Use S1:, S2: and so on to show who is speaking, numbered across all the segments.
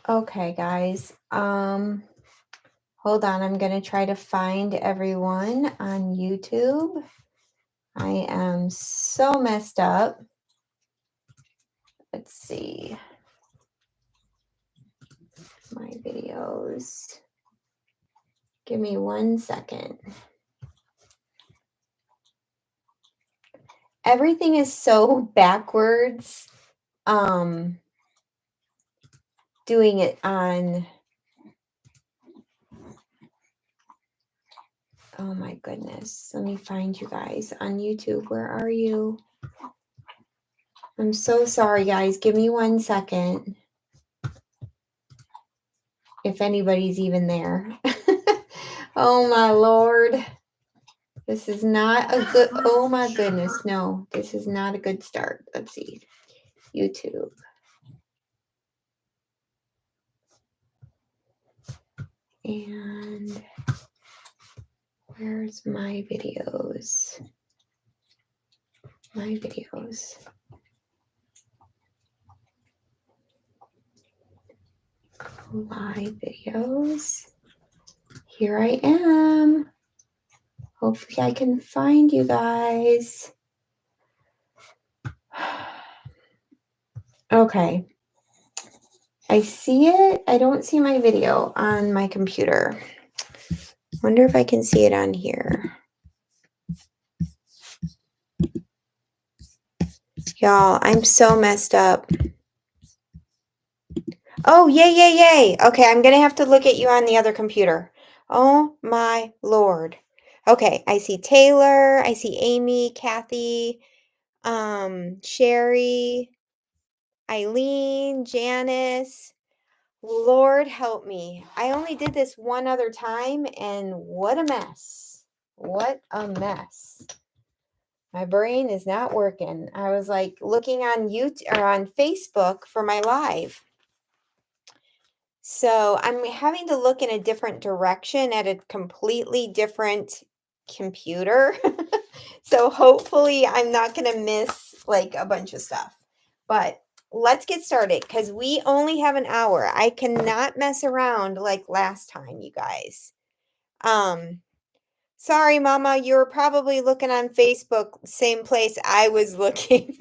S1: Okay, guys. Hold on. I'm going to try to find everyone on YouTube. I am so messed up. Let's see. My videos. Give me 1 second. Everything is so backwards. Doing it on, oh my goodness. Let me find you guys on YouTube. Where are you? I'm so sorry, guys. Give me 1 second. If anybody's even there. Oh my Lord. This is not a good, oh my goodness. No, this is not a good start. Let's see. YouTube. And where's my videos? My videos. Live videos. Here I am. Hopefully I can find you guys. Okay. I see it. I don't see my video on my computer. Wonder if I can see it on here. Y'all, I'm so messed up. Oh, yay. Okay, I'm going to have to look at you on the other computer. Oh, my Lord. Okay, I see Taylor. I see Amy, Kathy, Sherry, Eileen, Janice. Lord help me. I only did this one other time, and what a mess. What a mess. My brain is not working. I was like looking on YouTube or on Facebook for my live. So I'm having to look in a different direction at a completely different computer. So hopefully I'm not going to miss like a bunch of stuff. But let's get started because we only have an hour. I cannot mess around like last time, you guys. Sorry, Mama, you were probably looking on Facebook, same place I was looking.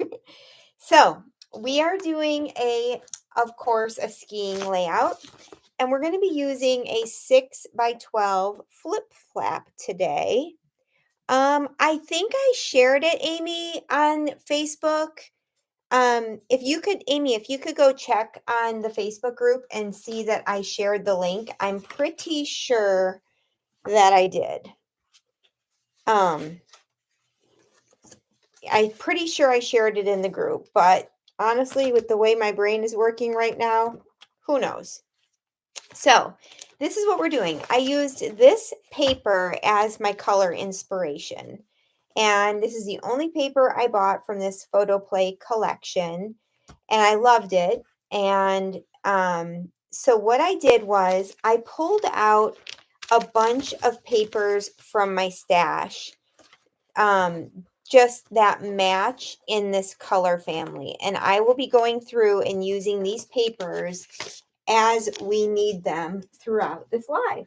S1: So we are doing of course, a skiing layout. And we're going to be using a 6x12 flip flap today. I think I shared it, Amy, on Facebook. Amy, if you could go check on the Facebook group and see that I shared the link. I'm pretty sure that I did. I'm pretty sure I shared it in the group, but honestly, with the way my brain is working right now, who knows? So this is what we're doing. I used this paper as my color inspiration. And this is the only paper I bought from this photo play collection. And I loved it. And so what I did was I pulled out a bunch of papers from my stash. Just that match in this color family. And I will be going through and using these papers as we need them throughout this live.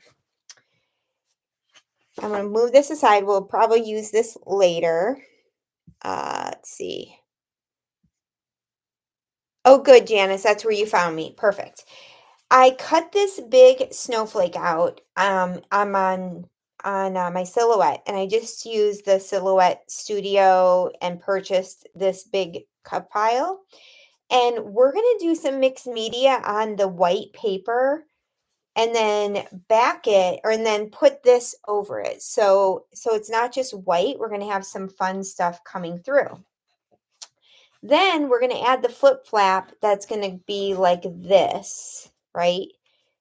S1: I'm going to move this aside. We'll probably use this later. Let's see. Oh, good, Janice. That's where you found me. Perfect. I cut this big snowflake out I'm on my Silhouette, and I just used the Silhouette Studio and purchased this big cut pile. And we're going to do some mixed media on the white paper and then back it and then put this over it. So it's not just white. We're going to have some fun stuff coming through. Then we're going to add the flip flap that's going to be like this, right?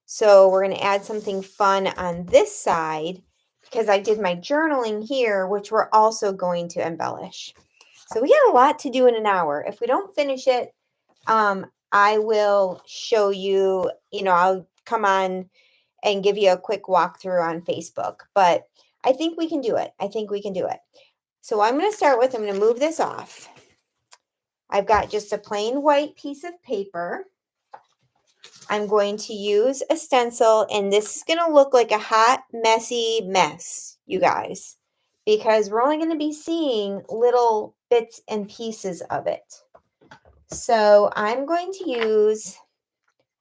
S1: So we're going to add something fun on this side because I did my journaling here, which we're also going to embellish. So we got a lot to do in an hour. If we don't finish it, I will show you, I'll come on and give you a quick walkthrough on Facebook. But I think we can do it. So I'm going to start with, I'm going to move this off. I've got just a plain white piece of paper. I'm going to use a stencil, and this is going to look like a hot, messy mess, you guys, because we're only going to be seeing little bits and pieces of it. So I'm going to use,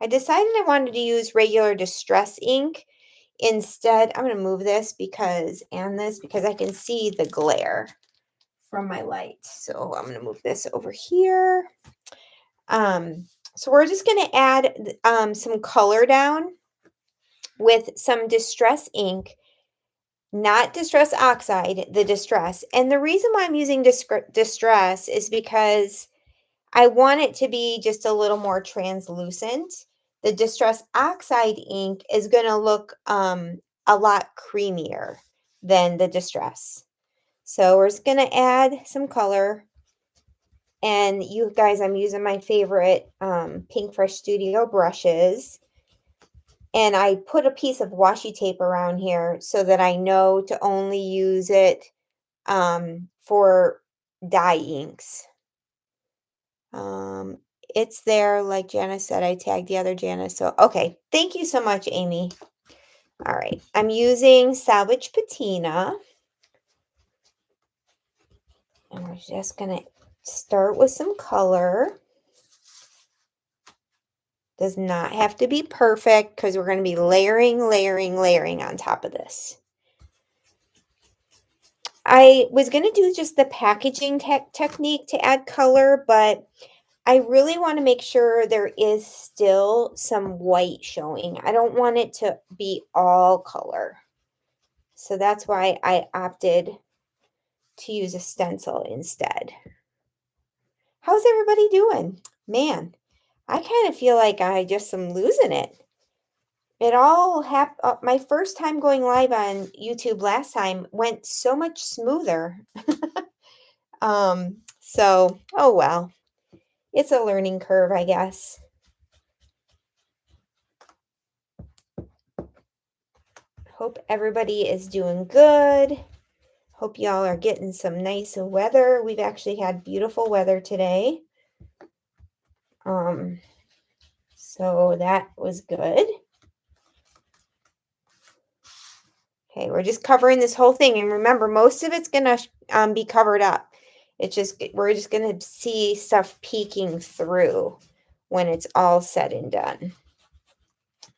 S1: I decided I wanted to use regular distress ink instead. I'm going to move this because I can see the glare from my light. So I'm going to move this over here. So we're just going to add some color down with some distress ink, not distress oxide, the distress. And the reason why I'm using distress is because I want it to be just a little more translucent. The distress oxide ink is going to look a lot creamier than the distress. So we're just going to add some color. And you guys, I'm using my favorite Pink Fresh Studio brushes. And I put a piece of washi tape around here so that I know to only use it for dye inks. It's there, like Janice said, I tagged the other Janice. So, okay. Thank you so much, Amy. All right. I'm using Salvage Patina. And we're just going to start with some color. Does not have to be perfect because we're going to be layering on top of this. I was going to do just the packaging technique to add color, but I really want to make sure there is still some white showing. I don't want it to be all color. So that's why I opted to use a stencil instead. How's everybody doing? Man, I kind of feel like I just am losing it. It all happened. My first time going live on YouTube last time went so much smoother. So, oh well. It's a learning curve, I guess. Hope everybody is doing good. Hope y'all are getting some nice weather. We've actually had beautiful weather today. So that was good. Okay, we're just covering this whole thing. And remember, most of it's going to be covered up. We're just going to see stuff peeking through when it's all said and done.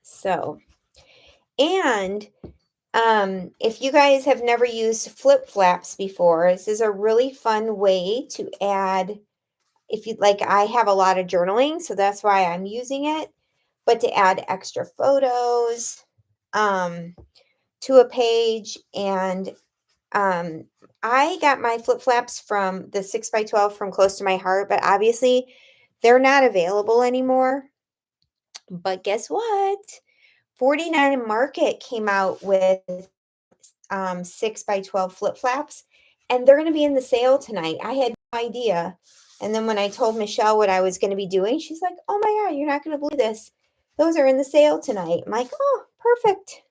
S1: So, and if you guys have never used flip flaps before, this is a really fun way to add, if you like, I have a lot of journaling, so that's why I'm using it, but to add extra photos to a page. And I got my flip flaps from the 6x12 from Close to My Heart, but obviously they're not available anymore. But guess what? 49 Market came out with 6x12 flip flaps, and they're going to be in the sale tonight. I had no idea. And then when I told Michelle what I was going to be doing, she's like, oh my God, you're not going to believe this. Those are in the sale tonight. I'm like, oh, perfect.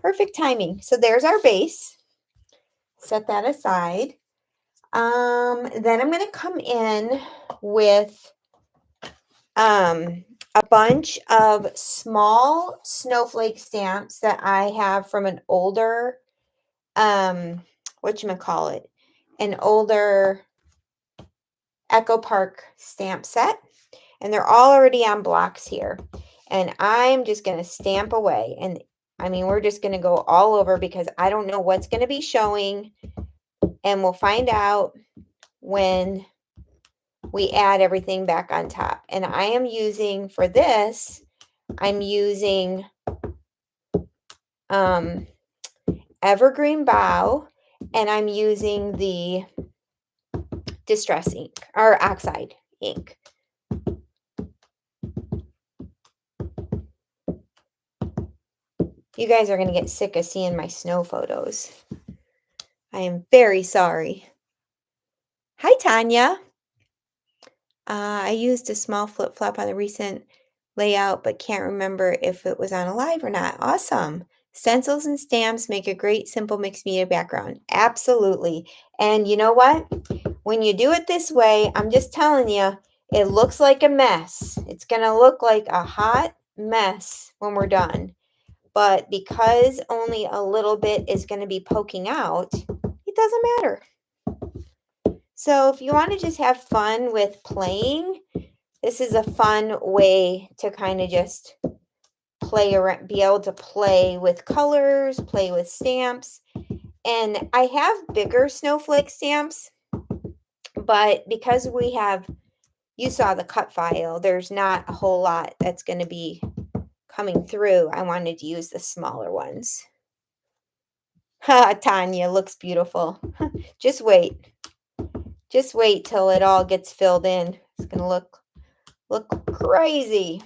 S1: Perfect timing. So there's our base. Set that aside. Then I'm going to come in with a bunch of small snowflake stamps that I have from an older, whatchamacallit, an older Echo Park stamp set. And they're all already on blocks here. And I'm just going to stamp away. And I mean, we're just going to go all over because I don't know what's going to be showing. And we'll find out when we add everything back on top. And I am using, for this, I'm using Evergreen Bow, and I'm using the Distress ink, or Oxide ink. You guys are going to get sick of seeing my snow photos. I am very sorry. Hi, Tanya. I used a small flip-flop on the recent layout, but can't remember if it was on a live or not. Awesome. Stencils and stamps make a great simple mixed media background. Absolutely. And you know what? When you do it this way, I'm just telling you, It looks like a mess. It's going to look like a hot mess when we're done. But because only a little bit is going to be poking out, it doesn't matter. So if you want to just have fun with playing, this is a fun way to kind of just play around, be able to play with colors, play with stamps. And I have bigger snowflake stamps, but because you saw the cut file, there's not a whole lot that's going to be coming through. I wanted to use the smaller ones. Ha, Tanya, looks beautiful. Just wait. Just wait till it all gets filled in. It's going to look crazy.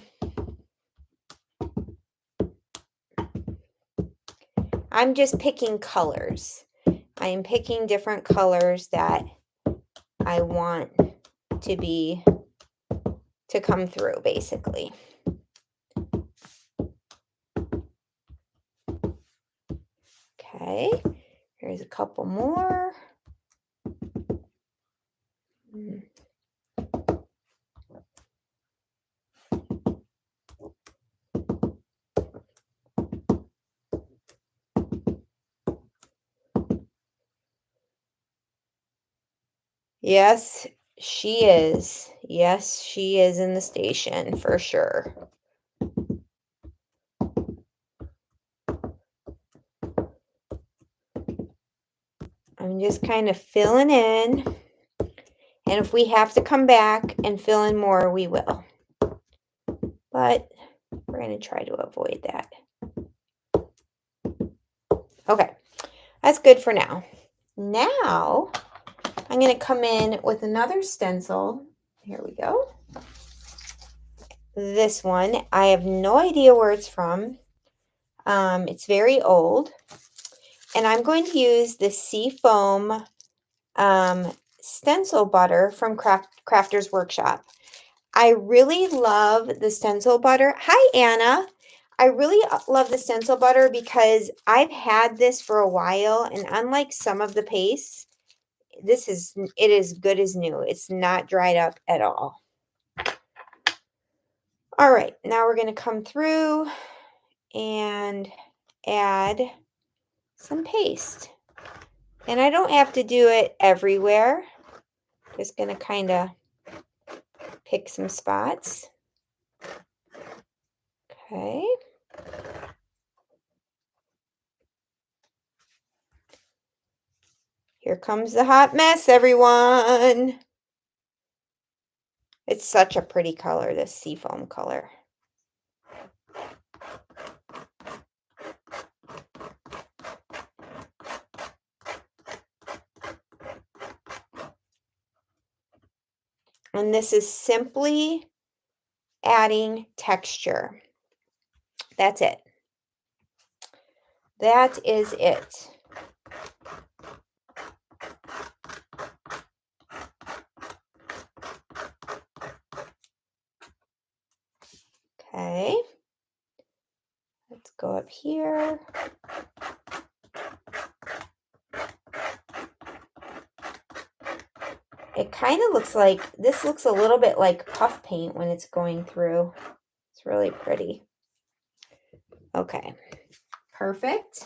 S1: I'm just picking colors. I am picking different colors that I want to come through, basically. Okay, here's a couple more. Yes, she is. Yes, she is in the station for sure. I'm just kind of filling in. And if we have to come back and fill in more, we will. But we're going to try to avoid that. Okay, that's good for now. Now, I'm going to come in with another stencil. Here we go. This one, I have no idea where it's from. It's very old. And I'm going to use the Seafoam stencil butter from Crafter's Workshop. I really love the stencil butter. Hi, Anna. I really love the stencil butter because I've had this for a while, and unlike some of the pastes, it is good as new. It's not dried up at all. All right, now we're going to come through and add some paste. And I don't have to do it everywhere. Just going to kind of pick some spots. Okay. Here comes the hot mess, everyone. It's such a pretty color, this seafoam color. And this is simply adding texture. That's it. That is it. Okay. Let's go up here. It kind of looks like, this looks a little bit like puff paint when it's going through. It's really pretty. Okay, perfect.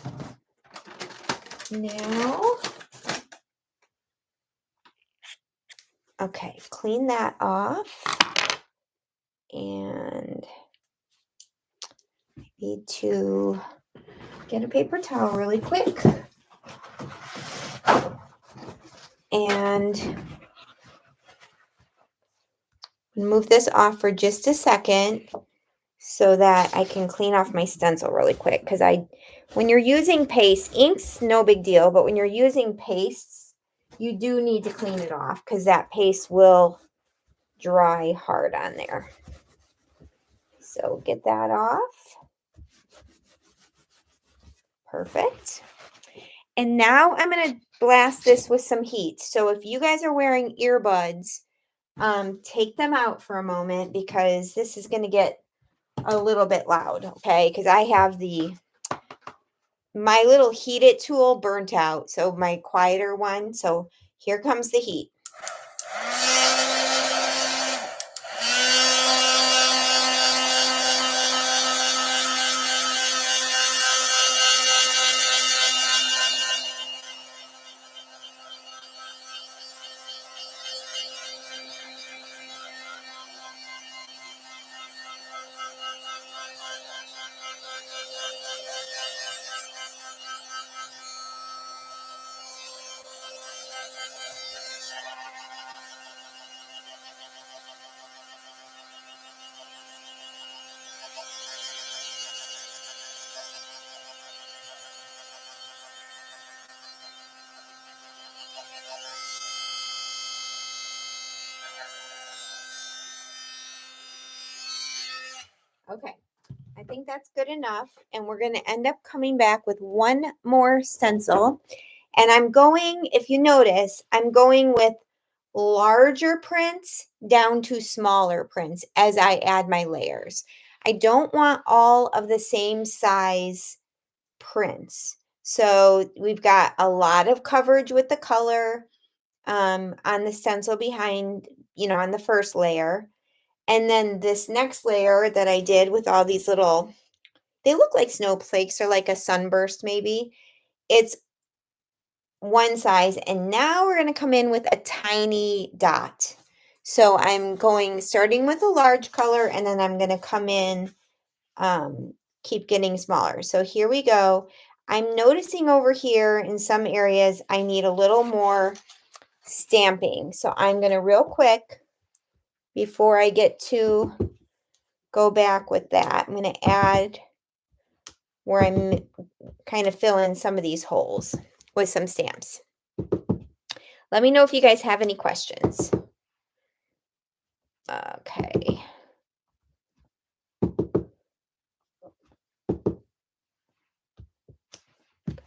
S1: Now, okay, clean that off. And I need to get a paper towel really quick. And move this off for just a second so that I can clean off my stencil really quick. Because when you're using paste, ink's no big deal, but when you're using pastes, you do need to clean it off because that paste will dry hard on there. So get that off. Perfect. And now I'm going to blast this with some heat. So if you guys are wearing earbuds, take them out for a moment because this is going to get a little bit loud, okay? Because I have my little heat it tool burnt out, so my quieter one. So here comes the heat. Okay, I think that's good enough. And we're going to end up coming back with one more stencil. And I'm going, if you notice, I'm going with larger prints down to smaller prints as I add my layers. I don't want all of the same size prints. So we've got a lot of coverage with the color on the stencil behind, on the first layer. And then this next layer that I did with all these little, they look like snowflakes or like a sunburst maybe. It's one size. And now we're going to come in with a tiny dot. So I'm starting with a large color, and then I'm going to come in, keep getting smaller. So here we go. I'm noticing over here in some areas, I need a little more stamping. So I'm going to real quick, before I get to go back with that, I'm going to add where I'm kind of filling some of these holes with some stamps. Let me know if you guys have any questions. Okay.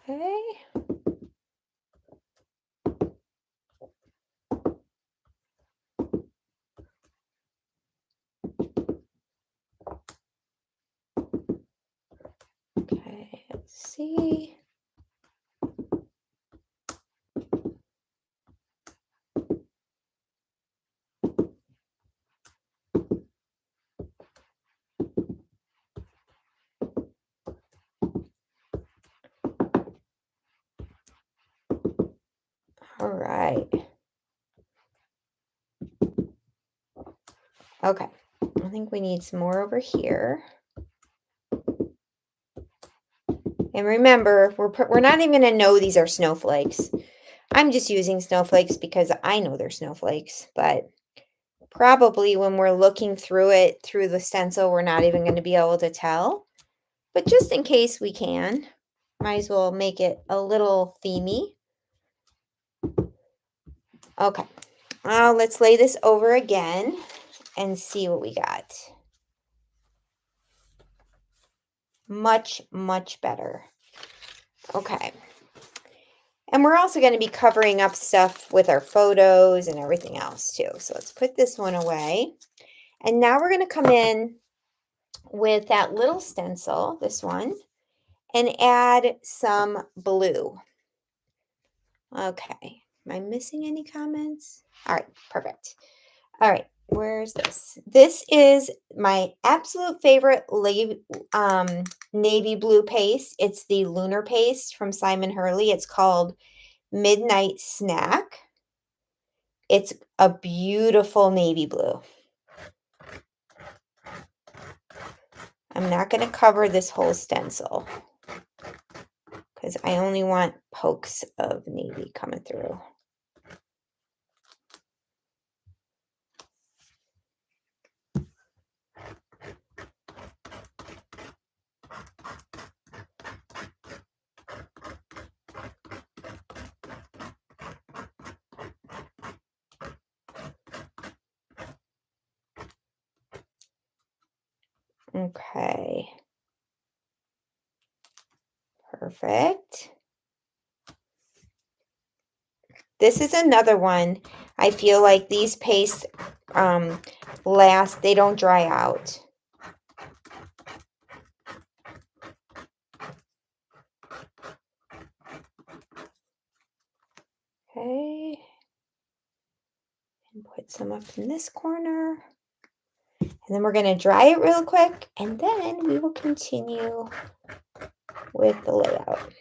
S1: Okay. Okay, let's see. All right. Okay, I think we need some more over here. And remember, we're not even going to know these are snowflakes. I'm just using snowflakes because I know they're snowflakes, but probably when we're looking through it, through the stencil, we're not even going to be able to tell. But just in case we can, might as well make it a little themey. Okay, let's lay this over again and see what we got. Much, much better. Okay. And we're also going to be covering up stuff with our photos and everything else too. So let's put this one away. And now we're going to come in with that little stencil, this one, and add some blue. Okay. Am I missing any comments? All right, perfect. All right, where's this? This is my absolute favorite navy blue paste. It's the Lunar paste from Simon Hurley. It's called Midnight Snack. It's a beautiful navy blue. I'm not going to cover this whole stencil because I only want pokes of navy coming through. Okay. Perfect. This is another one. I feel like these pastes last, they don't dry out. Okay. And put some up in this corner. And then we're going to dry it real quick, and then we will continue with the layout.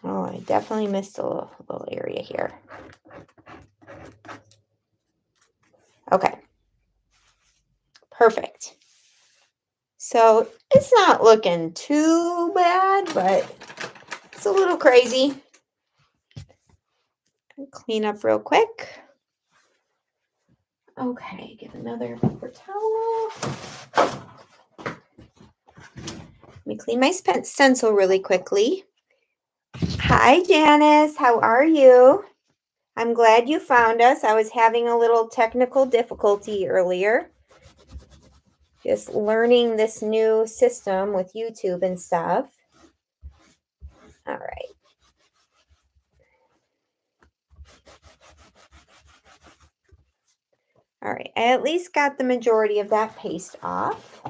S1: Oh, I definitely missed a little area here. Okay. Perfect. So it's not looking too bad, but it's a little crazy. Clean up real quick. Okay, get another paper towel. me clean my stencil really quickly. Hi, Janice. How are you? I'm glad you found us. I was having a little technical difficulty earlier. Just learning this new system with YouTube and stuff. All right. All right. I at least got the majority of that paste off.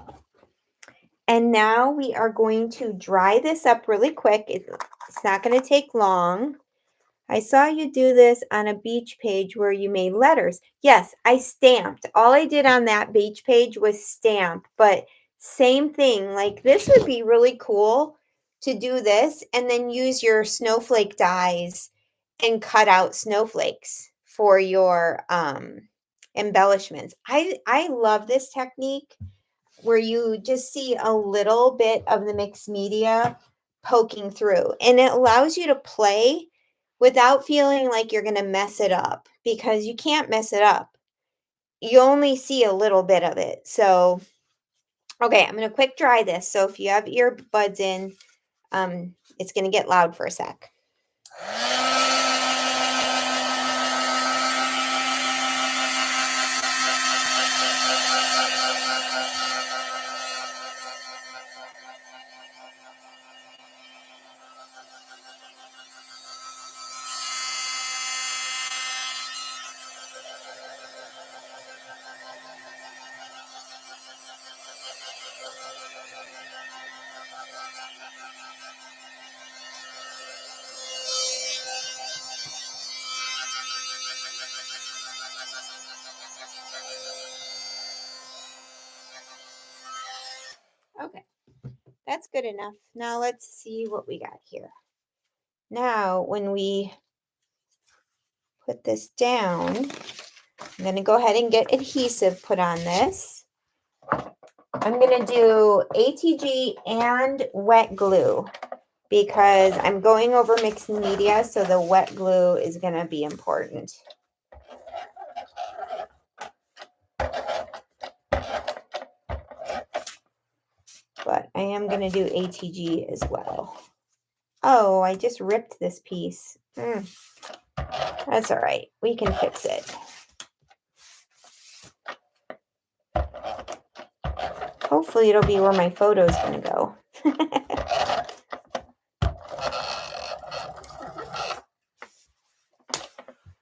S1: And now we are going to dry this up really quick. It's not going to take long. I saw you do this on a beach page where you made letters. Yes, I stamped. All I did on that beach page was stamp, but same thing. Like this would be really cool to do this and then use your snowflake dies and cut out snowflakes for your embellishments. I love this technique where you just see a little bit of the mixed media poking through, and it allows you to play without feeling like you're going to mess it up, because you can't mess it up. You only see a little bit of it. So, okay, I'm going to quick dry this. So if you have earbuds in, it's going to get loud for a sec. Okay, that's good enough. Now let's see what we got here. Now, when we put this down, I'm going to go ahead and get adhesive put on this. I'm going to do ATG and wet glue because I'm going over mixed media, so the wet glue is going to be important. But I am going to do ATG as well. Oh, I just ripped this piece. That's all right. We can fix it. Hopefully it'll be where my photo is going to go.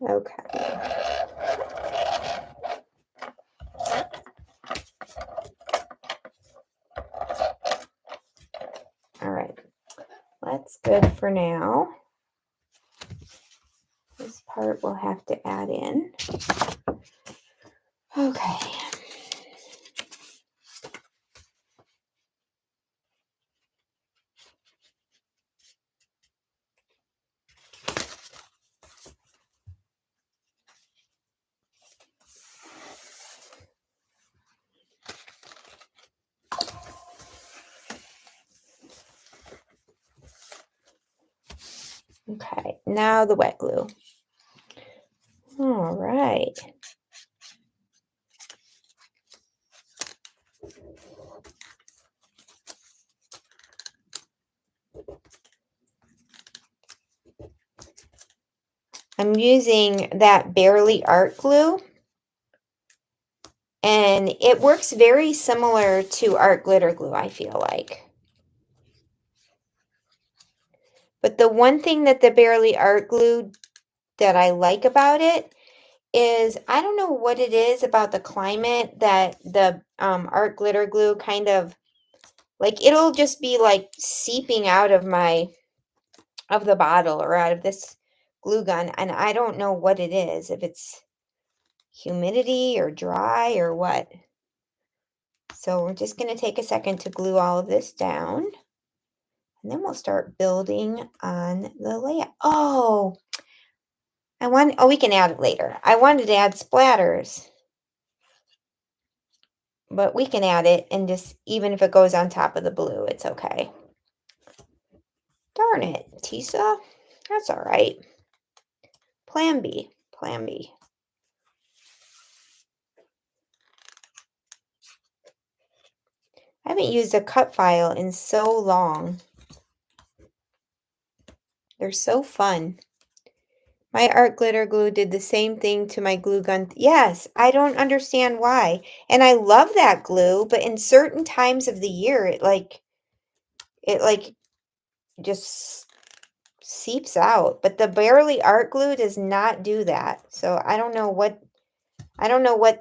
S1: Okay. All right. That's good for now. This part we'll have to add in. Okay. Okay, now the wet glue. All right. I'm using that Barely Art glue, and it works very similar to art glitter glue, I feel like. But the one thing that the Barely Art glue that I like about it is, I don't know what it is about the climate that the art glitter glue kind of, like, it'll just be like seeping out of the bottle or out of this glue gun, and I don't know what it is, if it's humidity or dry or what. So we're just going to take a second to glue all of this down, and then we'll start building on the layout. Oh, we can add it later. I wanted to add splatters, but we can add it, and just, even if it goes on top of the blue, it's okay. Darn it, Tisa. That's all right. Plan B, plan B. I haven't used a cut file in so long. They're so fun. My art glitter glue did the same thing to my glue gun. Yes, I don't understand why. And I love that glue, but in certain times of the year, it like just seeps out. But the Barely Art glue does not do that. So I don't know what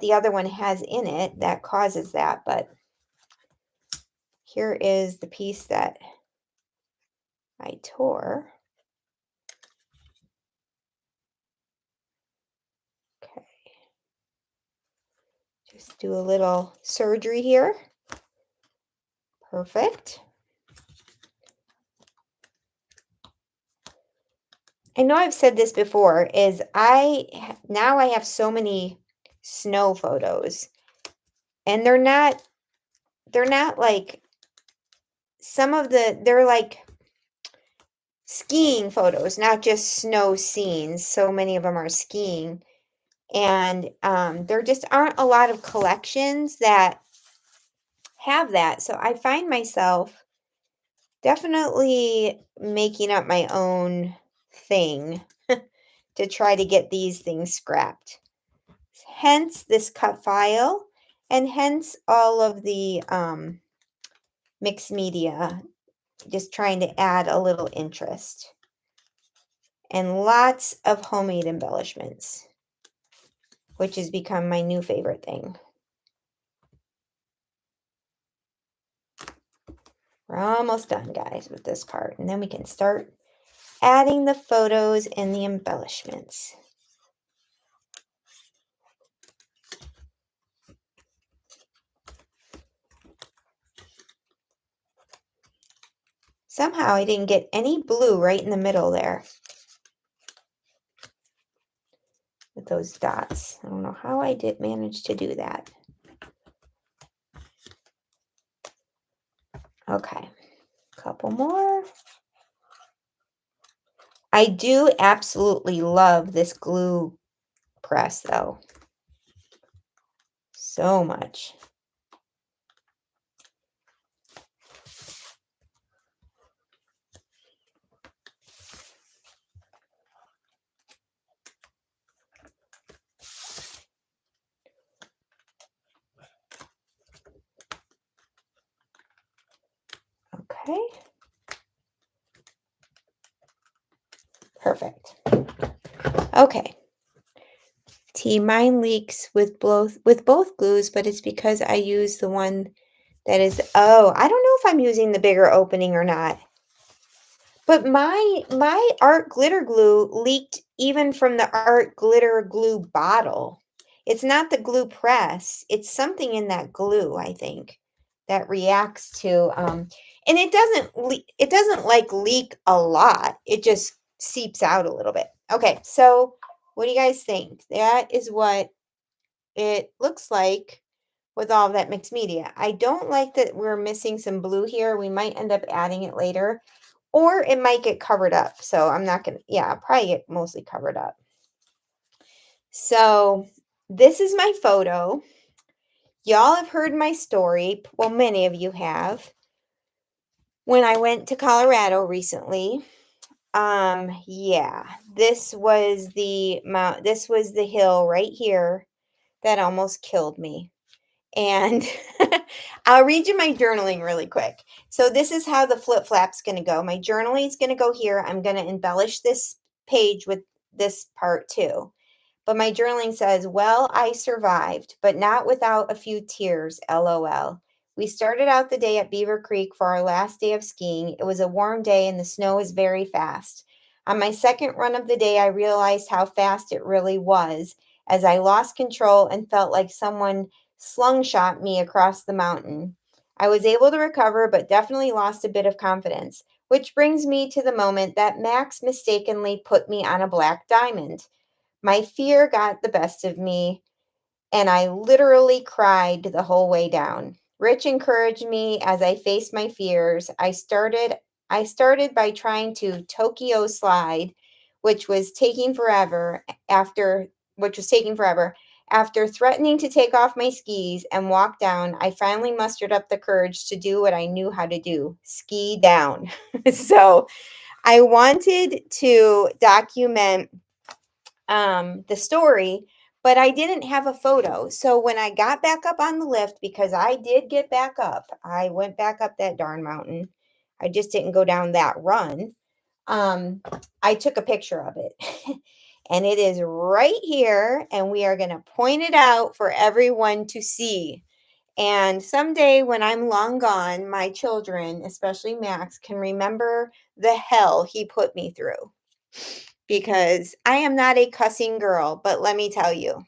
S1: the other one has in it that causes that, but here is the piece that I tore. Okay, just do a little surgery here. Perfect. I know I've said this before, is now I have so many snow photos, and they're not like they're like skiing photos, not just snow scenes. So many of them are skiing. And there just aren't a lot of collections that have that. So I find myself definitely making up my own thing to try to get these things scrapped. Hence this cut file, and hence all of the mixed media, just trying to add a little interest. And lots of homemade embellishments, which has become my new favorite thing. We're almost done, guys, with this part, and then we can start adding the photos and the embellishments. Somehow I didn't get any blue right in the middle there with those dots. I don't know how I did manage to do that. Okay, couple more. I do absolutely love this glue press though. So much. Okay. Perfect. Okay. Mine leaks with both glues, but it's because I use the one that is, oh, I don't know if I'm using the bigger opening or not. But my art glitter glue leaked even from the art glitter glue bottle. It's not the glue press. It's something in that glue, I think, that reacts to and it doesn't like leak a lot. It just seeps out a little bit. Okay, so what do you guys think? That is what it looks like with all of that mixed media. I don't like that we're missing some blue here. We might end up adding it later, or it might get covered up. So I'm not going to, yeah, I'll probably get mostly covered up. So this is my photo. Y'all have heard my story. Well, many of you have. When I went to Colorado recently, yeah, this was the hill right here that almost killed me. And I'll read you my journaling really quick. So this is how the flip flap's going to go. My journaling is going to go here. I'm going to embellish this page with this part too. But my journaling says, well, I survived, but not without a few tears, LOL. We started out the day at Beaver Creek for our last day of skiing. It was a warm day and the snow is very fast. On my second run of the day, I realized how fast it really was as I lost control and felt like someone slungshot me across the mountain. I was able to recover, but definitely lost a bit of confidence, which brings me to the moment that Max mistakenly put me on a black diamond. My fear got the best of me, and I literally cried the whole way down. Rich encouraged me as I faced my fears. I started by trying to Tokyo slide, which was taking forever after which was taking forever. After threatening to take off my skis and walk down, I finally mustered up the courage to do what I knew how to do, ski down. So I wanted to document the story, but I didn't have a photo. So when I got back up on the lift, because I did get back up, I went back up that darn mountain. I just didn't go down that run. Um, I took a picture of it. And it is right here, and we are going to point it out for everyone to see. And someday when I'm long gone, my children, especially Max, can remember the hell he put me through. Because I am not a cussing girl, but let me tell you,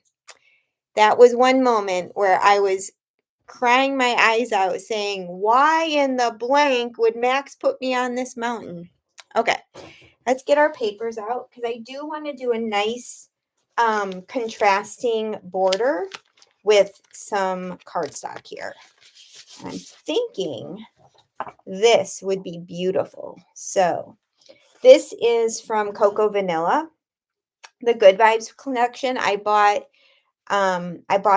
S1: that was one moment where I was crying my eyes out saying, why in the blank would Max put me on this mountain? Okay, let's get our papers out because I do want to do a nice contrasting border with some cardstock here. I'm thinking this would be beautiful. So this is from Cocoa Vanilla, the Good Vibes collection. I bought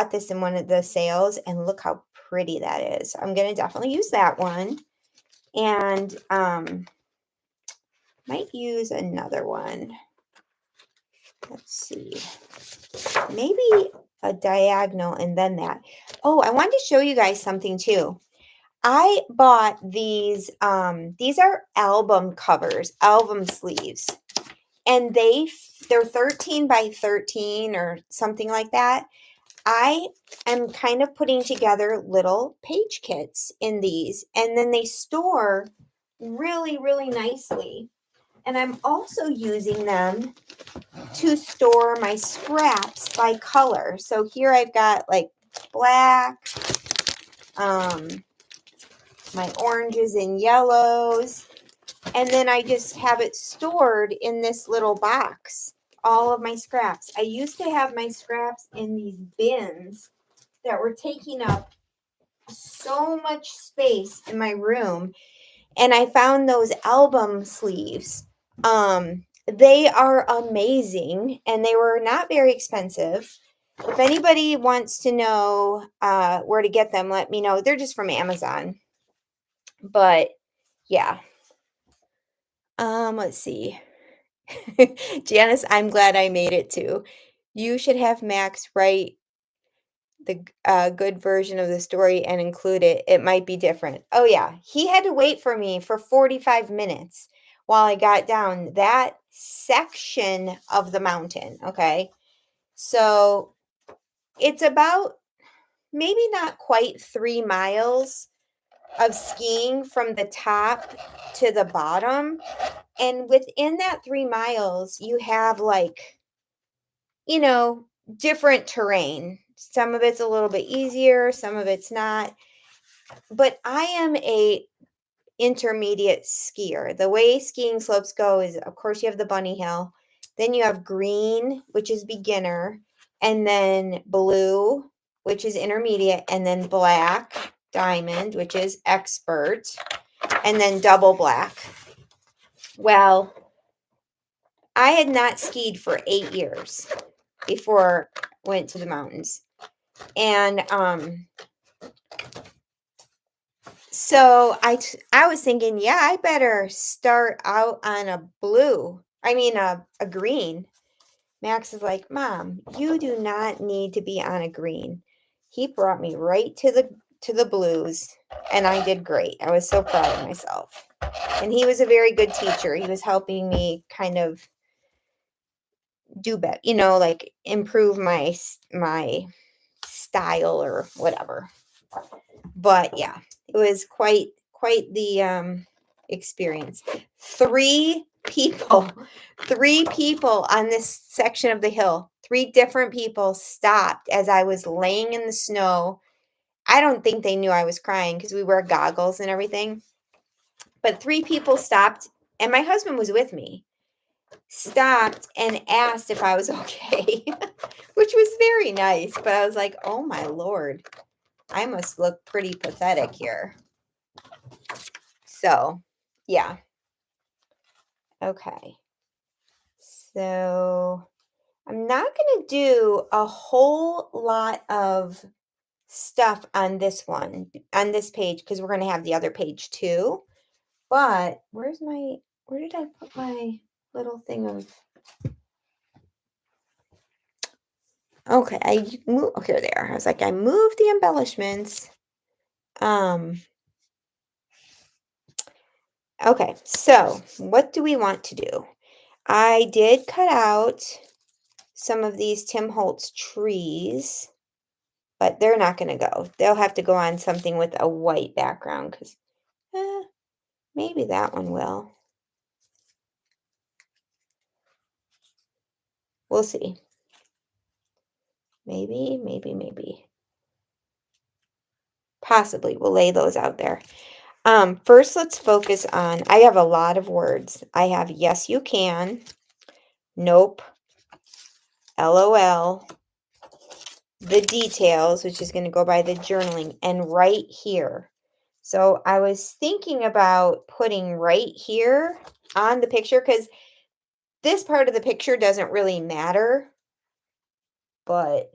S1: this in one of the sales, and look how pretty that is. I'm going to definitely use that one. And might use another one. Let's see. Maybe a diagonal and then that. Oh, I wanted to show you guys something too. I bought these are album covers, album sleeves. And they're 13 by 13 or something like that. I am kind of putting together little page kits in these, and then they store really, really nicely. And I'm also using them to store my scraps by color. So here I've got like black, my oranges and yellows, and then I just have it stored in this little box, all of my scraps. I used to have my scraps in these bins that were taking up so much space in my room, and I found those album sleeves. They are amazing, and they were not very expensive. If anybody wants to know where to get them, let me know. They're just from Amazon. But yeah. Let's see. Janice, I'm glad I made it too. You should have Max write the good version of the story and include it. It might be different. Oh yeah, he had to wait for me for 45 minutes while I got down that section of the mountain. Okay, so it's about maybe not quite 3 miles of skiing from the top to the bottom, and within that 3 miles you have, like, different terrain. Some of it's a little bit easier, some of it's not. But I am a intermediate skier. The way skiing slopes go is, of course, you have the bunny hill, then you have green, which is beginner, and then blue, which is intermediate, and then black, diamond, which is expert, and then double black. Well, I had not skied for 8 years before I went to the mountains. And so I was thinking, yeah, I better start out on a green. Max is like, Mom, you do not need to be on a green. He brought me right to the blues, and I did great. I was so proud of myself. And he was a very good teacher. He was helping me kind of do better, like improve my style or whatever. But yeah, it was quite the experience. Three people on this section of the hill, 3 different people stopped as I was laying in the snow. I don't think they knew I was crying because we wear goggles and everything. But 3 people stopped, and my husband was with me. Stopped and asked if I was okay, which was very nice. But I was like, oh my Lord, I must look pretty pathetic here. So, yeah. Okay. So, I'm not going to do a whole lot of stuff on this one, on this page, because we're going to have the other page too. But where did I put my little thing of, okay, here they are. I was like, I moved the embellishments. Okay, so what do we want to do? I did cut out some of these Tim Holtz trees, but they're not going to go. They'll have to go on something with a white background because maybe that one will. We'll see. Maybe. Possibly we'll lay those out there. First, let's focus on, I have a lot of words. I have yes, you can, nope, LOL, the details, which is going to go by the journaling, and right here. So I was thinking about putting right here on the picture because this part of the picture doesn't really matter, but,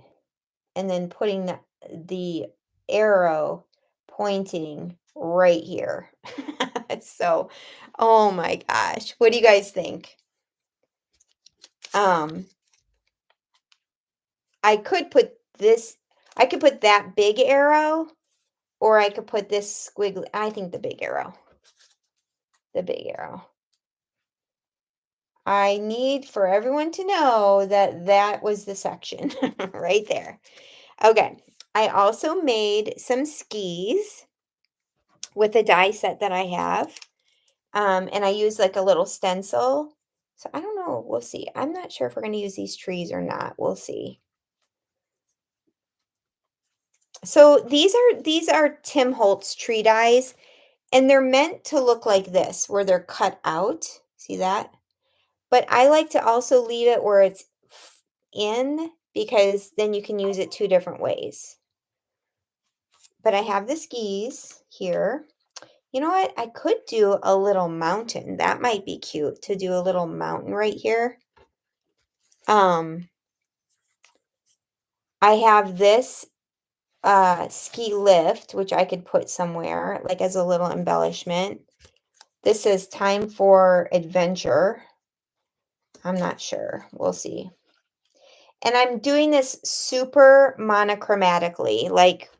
S1: and then putting the arrow pointing right here. So, oh my gosh, what do you guys think? I could put that big arrow, or I could put this squiggly, I think the big arrow. I need for everyone to know that that was the section right there. Okay, I also made some skis with a die set that I have. And I use like a little stencil. So I don't know, we'll see. I'm not sure if we're going to use these trees or not. We'll see. So these are Tim Holtz tree dies, and they're meant to look like this, where they're cut out. See that? But I like to also leave it where it's in, because then you can use it two different ways. But I have the skis here. You know what? I could do a little mountain. That might be cute to do a little mountain right here. I have this ski lift, which I could put somewhere, like as a little embellishment. This says time for adventure. I'm not sure. We'll see. And I'm doing this super monochromatically, like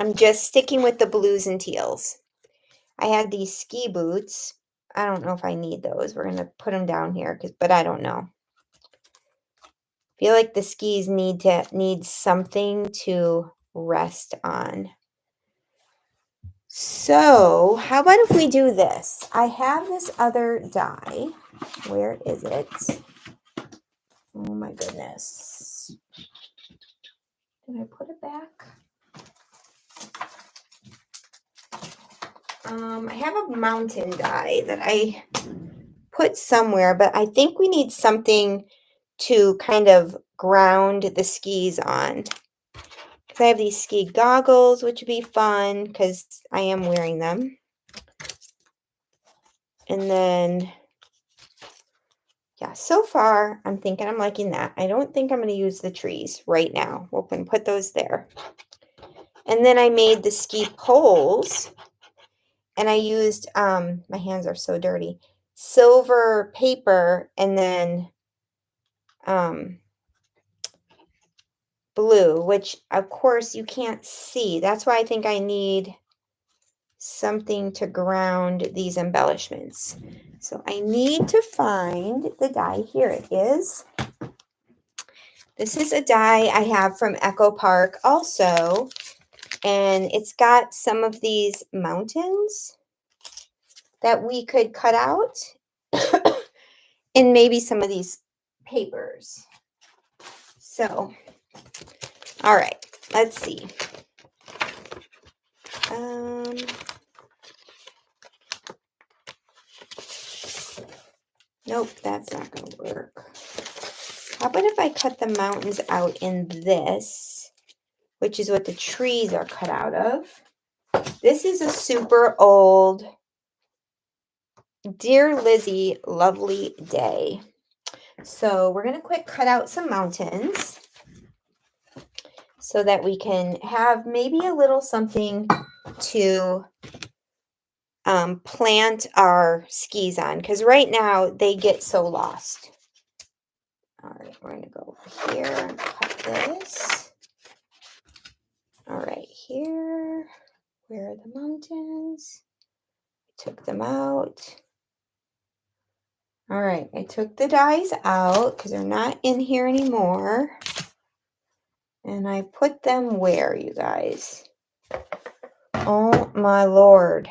S1: I'm just sticking with the blues and teals. I had these ski boots. I don't know if I need those. We're going to put them down here, but I don't know. Feel like the skis need something to rest on. So how about if we do this? I have this other die. Where is it? Oh my goodness. Did I put it back? I have a mountain die that I put somewhere, but I think we need something to kind of ground the skis on. I have these ski goggles, which would be fun because I am wearing them. And then, yeah, so far I'm thinking I'm liking that. I don't think I'm going to use the trees right now. We'll put those there. And then I made the ski poles, and I used, my hands are so dirty, silver paper, and then blue, which of course you can't see. That's why I think I need something to ground these embellishments. So I need to find the die. Here it is. This is a die I have from Echo Park also, and it's got some of these mountains that we could cut out and maybe some of these papers. So, all right, let's see. Nope, that's not going to work. How about if I cut the mountains out in this, which is what the trees are cut out of? This is a super old Dear Lizzie, lovely day. So we're going to quick cut out some mountains so that we can have maybe a little something to plant our skis on, because right now they get so lost. All right, we're going to go over here and cut this. All right, here. Where are the mountains? I took them out. All right, I took the dies out because they're not in here anymore. And I put them where, you guys? Oh my Lord.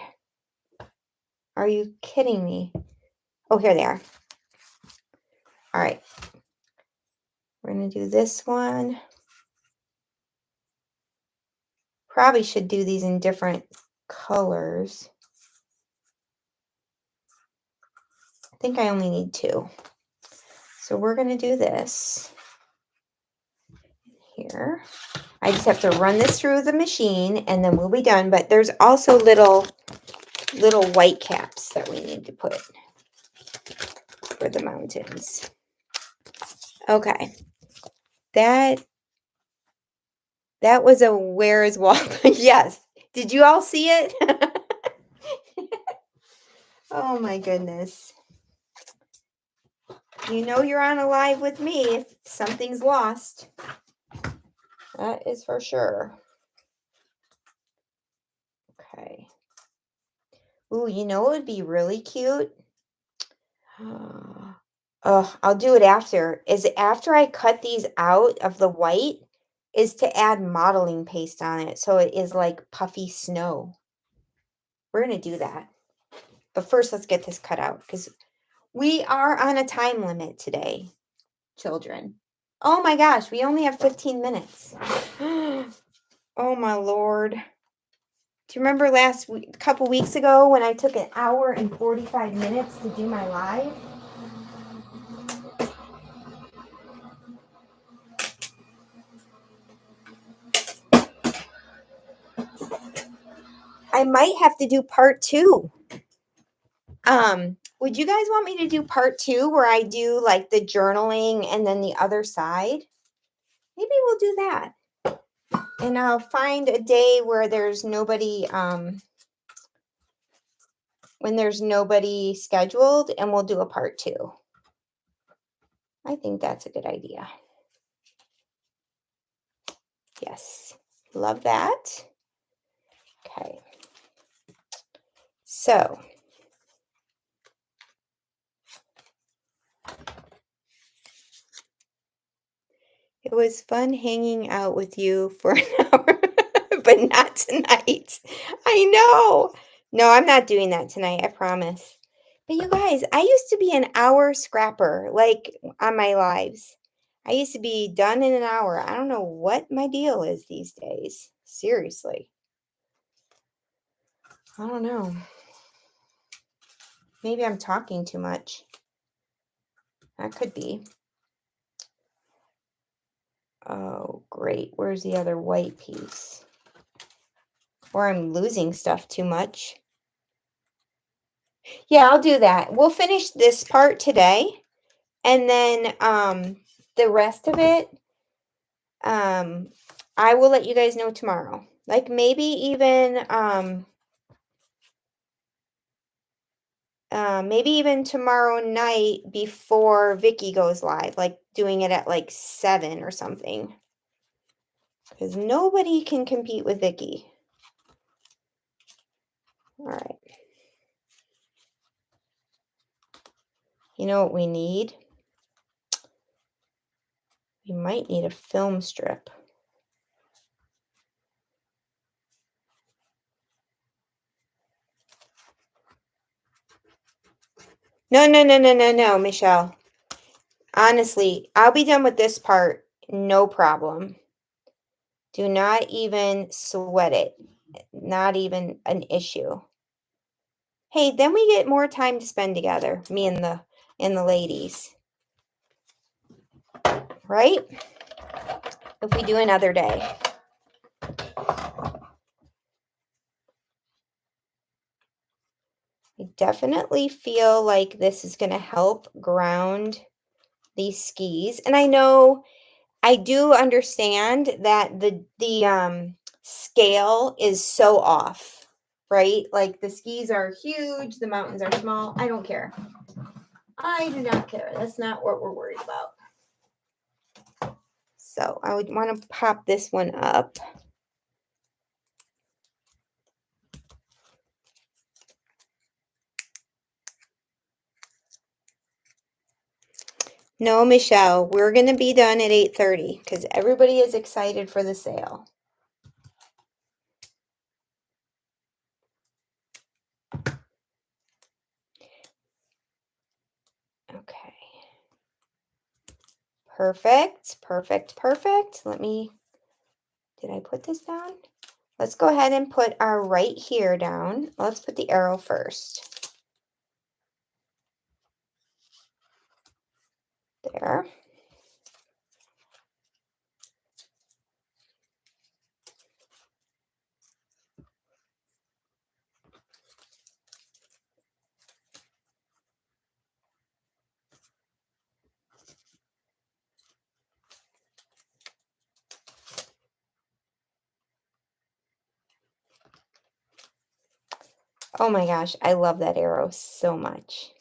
S1: Are you kidding me? Oh, here they are. All right. We're going to do this one. Probably should do these in different colors. I think I only need 2. So we're going to do this here. I just have to run this through the machine and then we'll be done. But there's also little white caps that we need to put for the mountains. Okay. That was a Where is Waldo? Yes. Did you all see it? Oh my goodness. You know you're on a live with me if something's lost. That is for sure. Okay. Ooh, you know what would be really cute? Oh, I'll do it after. Is after I cut these out of the white is to add modeling paste on it so it is like puffy snow. We're going to do that. But first, let's get this cut out because we are on a time limit today, children. Oh my gosh, we only have 15 minutes. Oh my Lord. Do you remember last week, a couple weeks ago when I took an hour and 45 minutes to do my live? I might have to do part 2. Would you guys want me to do part 2 where I do like the journaling and then the other side? Maybe we'll do that. And I'll find a day where there's nobody, when there's nobody scheduled, and we'll do a part 2. I think that's a good idea. Yes, love that. Okay. So, it was fun hanging out with you for an hour, but not tonight. I know. No, I'm not doing that tonight, I promise. But you guys, I used to be an hour scrapper, like on my lives. I used to be done in an hour. I don't know what my deal is these days. Seriously. I don't know. Maybe I'm talking too much. That could be. Oh, great. Where's the other white piece? Or I'm losing stuff too much. Yeah, I'll do that. We'll finish this part today. And then the rest of it, I will let you guys know tomorrow. Like maybe even tomorrow night before Vicky goes live, like doing it at like 7 or something. Because nobody can compete with Vicky. All right. You know what we need? We might need a film strip. No, Michelle. Honestly, I'll be done with this part. No problem. Do not even sweat it. Not even an issue. Hey, then we get more time to spend together, me and the ladies. Right? If we do another day. I definitely feel like this is going to help ground these skis. And I know I do understand that the scale is so off, right? Like the skis are huge, the mountains are small. I don't care. I do not care. That's not what we're worried about. So I would want to pop this one up. No, Michelle, we're going to be done at 8:30 because everybody is excited for the sale. Okay. Perfect, perfect, perfect. Did I put this down? Let's go ahead and put our right here down. Let's put the arrow first. There. Oh my gosh, I love that arrow so much.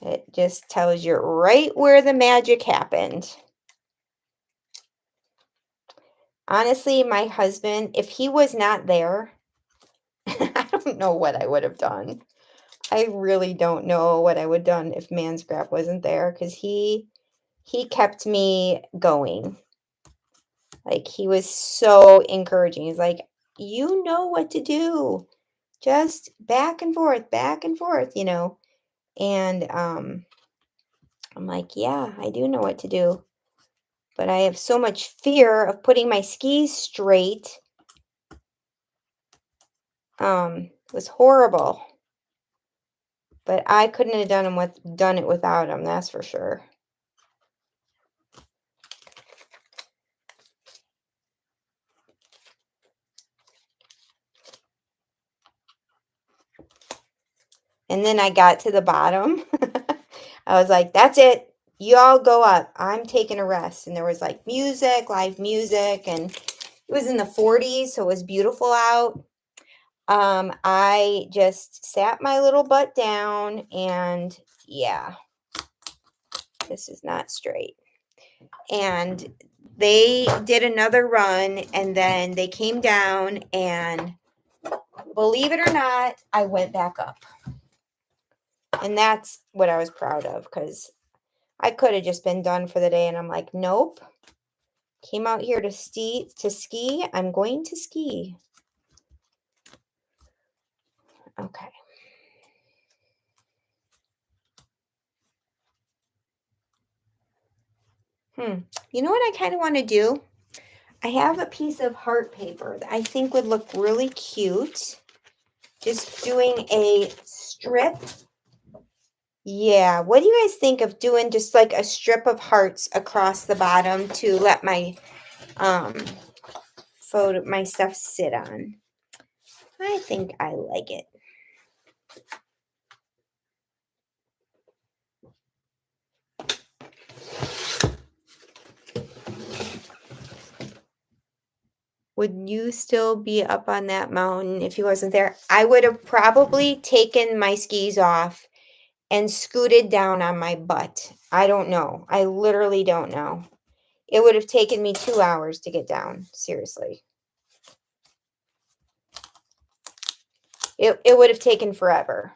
S1: It just tells you right where the magic happened. Honestly, my husband, if he was not there, I don't know what I would have done. I really don't know what I would have done if Man Scrap wasn't there because he kept me going. Like he was so encouraging. He's like, you know what to do. Just back and forth, you know. And I'm like, yeah, I do know what to do. But I have so much fear of putting my skis straight. It was horrible. But I couldn't have done it without him, that's for sure. And then I got to the bottom. I was like, that's it. You all go up. I'm taking a rest. And there was like music, live music, and it was in the 40s, so it was beautiful out. I just sat my little butt down and yeah, this is not straight. And they did another run and then they came down and believe it or not, I went back up. And that's what I was proud of because I could have just been done for the day. And I'm like, nope. Came out here to ski. I'm going to ski. Okay. You know what I kind of want to do? I have a piece of heart paper that I think would look really cute. Just doing a strip. Yeah, what do you guys think of doing just like a strip of hearts across the bottom to let my my stuff sit on? I think I like it. Would you still be up on that mountain if he wasn't there? I would have probably taken my skis off and scooted down on my butt. I don't know. I literally don't know. It would have taken me 2 hours to get down. Seriously. It would have taken forever.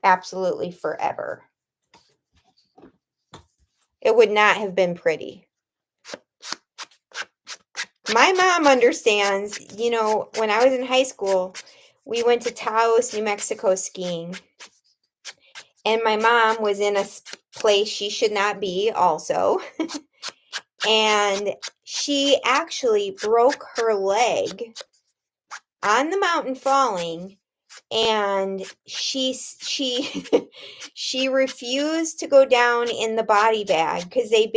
S1: Absolutely forever. It would not have been pretty. My mom understands, you know, when I was in high school, we went to Taos, New Mexico skiing. And my mom was in a place she should not be also. And she actually broke her leg on the mountain falling, and she she refused to go down in the body bag because they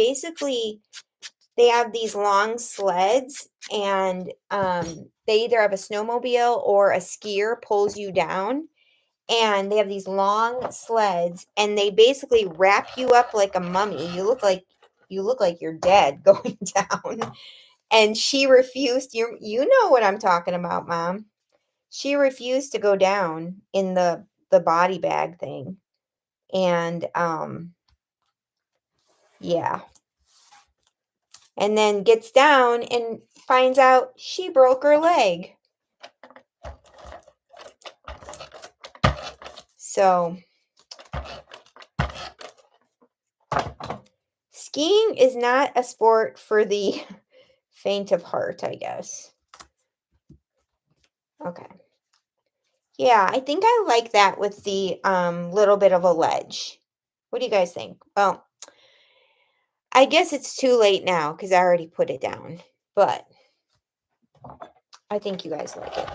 S1: have these long sleds, and they either have a snowmobile or a skier pulls you down, and they have these long sleds, and they basically wrap you up like a mummy. You look like you're dead going down. And she refused. You know what I'm talking about, Mom. She refused to go down in the body bag thing. And yeah. And then gets down and finds out she broke her leg. So skiing is not a sport for the faint of heart, I guess. Okay. Yeah, I think I like that with the little bit of a ledge. What do you guys think? Well, I guess it's too late now because I already put it down. But I think you guys like it.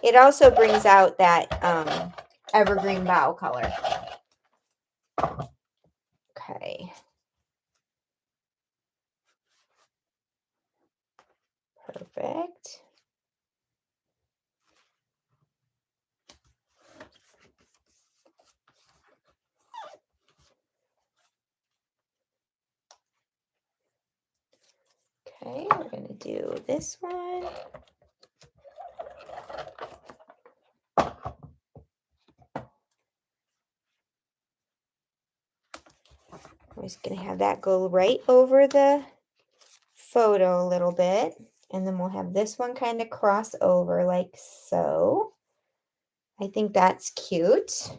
S1: It also brings out that evergreen bough color. Okay. Perfect. Okay, we're going to do this one. We're just going to have that go right over the photo a little bit. And then we'll have this one kind of cross over like so. I think that's cute.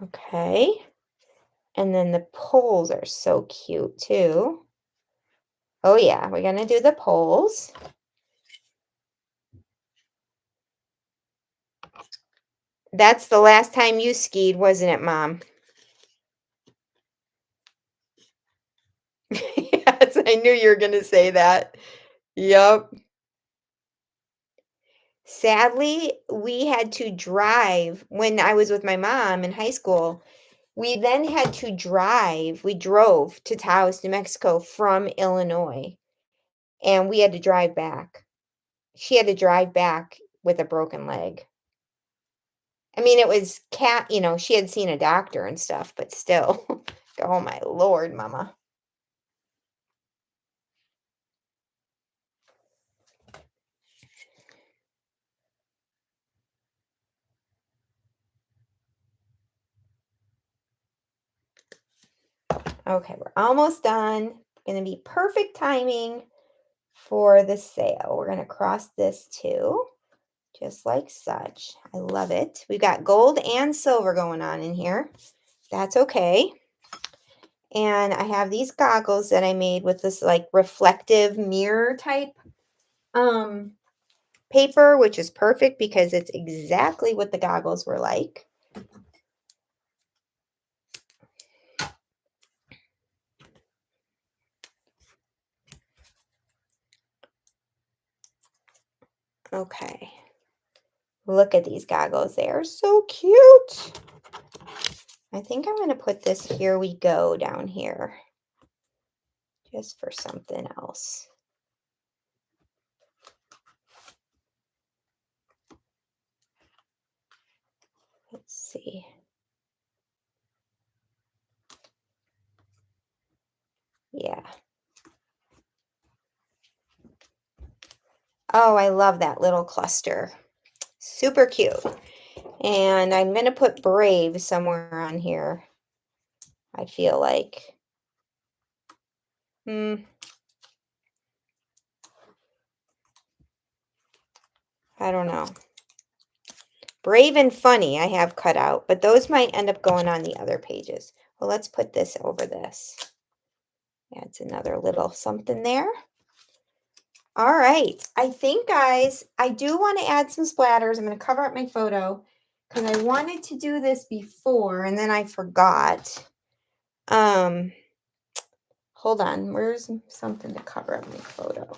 S1: Okay. And then the poles are so cute too. Oh yeah, we're going to do the poles. That's the last time you skied, wasn't it, Mom? Yes, I knew you were going to say that. Yep. Sadly, we had to drive when I was with my mom in high school. We then had to drive. We drove to Taos, New Mexico from Illinois, and we had to drive back. She had to drive back with a broken leg. I mean, it was she had seen a doctor and stuff, but still. Oh my Lord, Mama. Okay, we're almost done. Gonna be perfect timing for the sale. We're gonna cross this too, just like such. I love it. We've got gold and silver going on in here. That's okay. And I have these goggles that I made with this like reflective mirror type paper, which is perfect because it's exactly what the goggles were like. Okay. Look at these goggles. They are so cute. I think I'm going to put this "Here We Go" down here just for something else. Let's see. Yeah. Oh, I love that little cluster. Super cute. And I'm going to put Brave somewhere on here. I feel like. I don't know. Brave and Funny I have cut out, but those might end up going on the other pages. Well, let's put this over this. Adds another little something there. All right. I think, guys, I do want to add some splatters. I'm going to cover up my photo because I wanted to do this before and then I forgot. Hold on. Where's something to cover up my photo?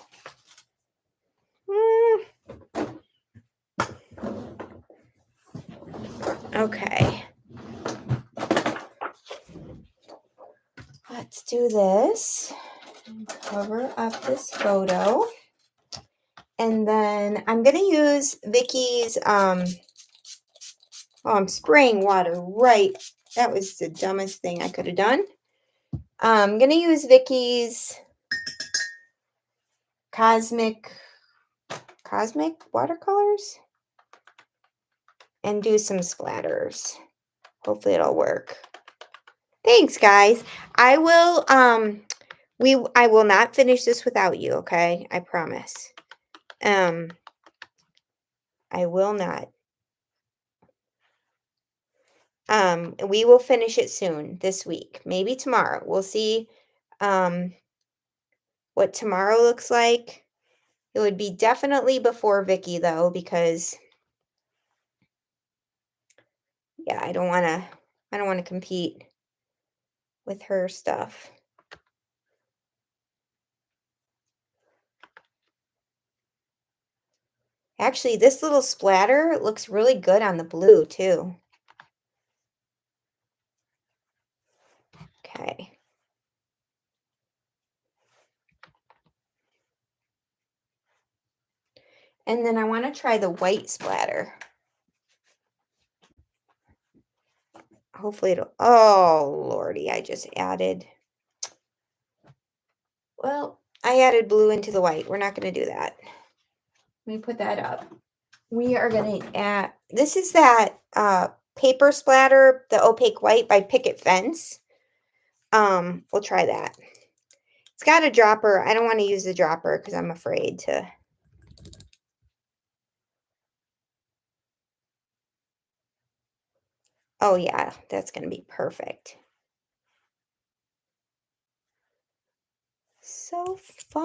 S1: Okay. do this. Cover up this photo. And then I'm going to use Vicky's, oh, I'm spraying water right. That was the dumbest thing I could have done. I'm going to use Vicky's Cosmic watercolors and do some splatters. Hopefully it'll work. Thanks, guys. I will not finish this without you, okay? I promise. I will not. We will finish it soon this week, maybe tomorrow. We'll see what tomorrow looks like. It would be definitely before Vicky though, because yeah, I don't want to compete with her stuff. Actually, this little splatter looks really good on the blue too. Okay. And then I want to try the white splatter. Hopefully it'll, oh lordy, I just added, well, I added blue into the white. We're not going to do that. Let me put that up. We are going to add, this is that paper splatter, the opaque white by Picket Fence. We'll try that. It's got a dropper. I don't want to use the dropper because I'm afraid to. Oh yeah, that's going to be perfect. So fun.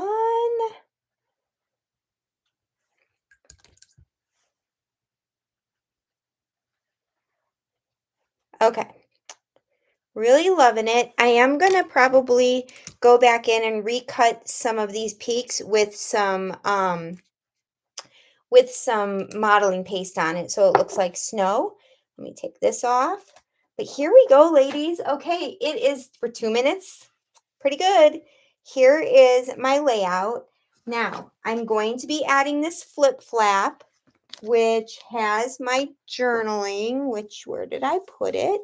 S1: Okay. Really loving it. I am going to probably go back in and recut some of these peaks with some modeling paste on it so it looks like snow. Let me take this off. But here we go, ladies. Okay, it is for 2 minutes. Pretty good. Here is my layout. Now, I'm going to be adding this flip flap, which has my journaling, where did I put it?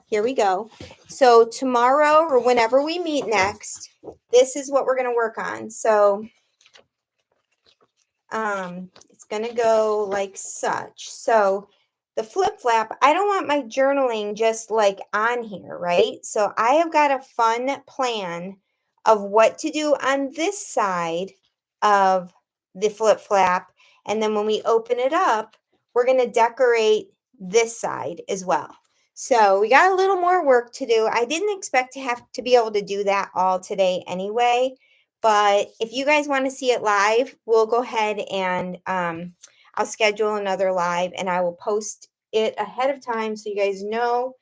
S1: Here we go. So tomorrow or whenever we meet next, this is what we're going to work on. So it's going to go like such. So the flip flap, I don't want my journaling just like on here, right? So I have got a fun plan of what to do on this side of the flip flap. And then when we open it up, we're going to decorate this side as well. So we got a little more work to do. I didn't expect to have to be able to do that all today anyway. But if you guys want to see it live, we'll go ahead and I'll schedule another live and I will post it ahead of time so you guys know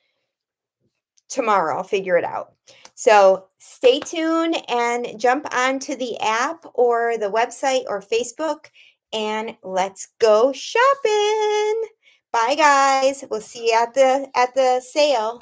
S1: tomorrow. I'll figure it out. So stay tuned and jump onto the app or the website or Facebook and let's go shopping. Bye guys. We'll see you at the sale.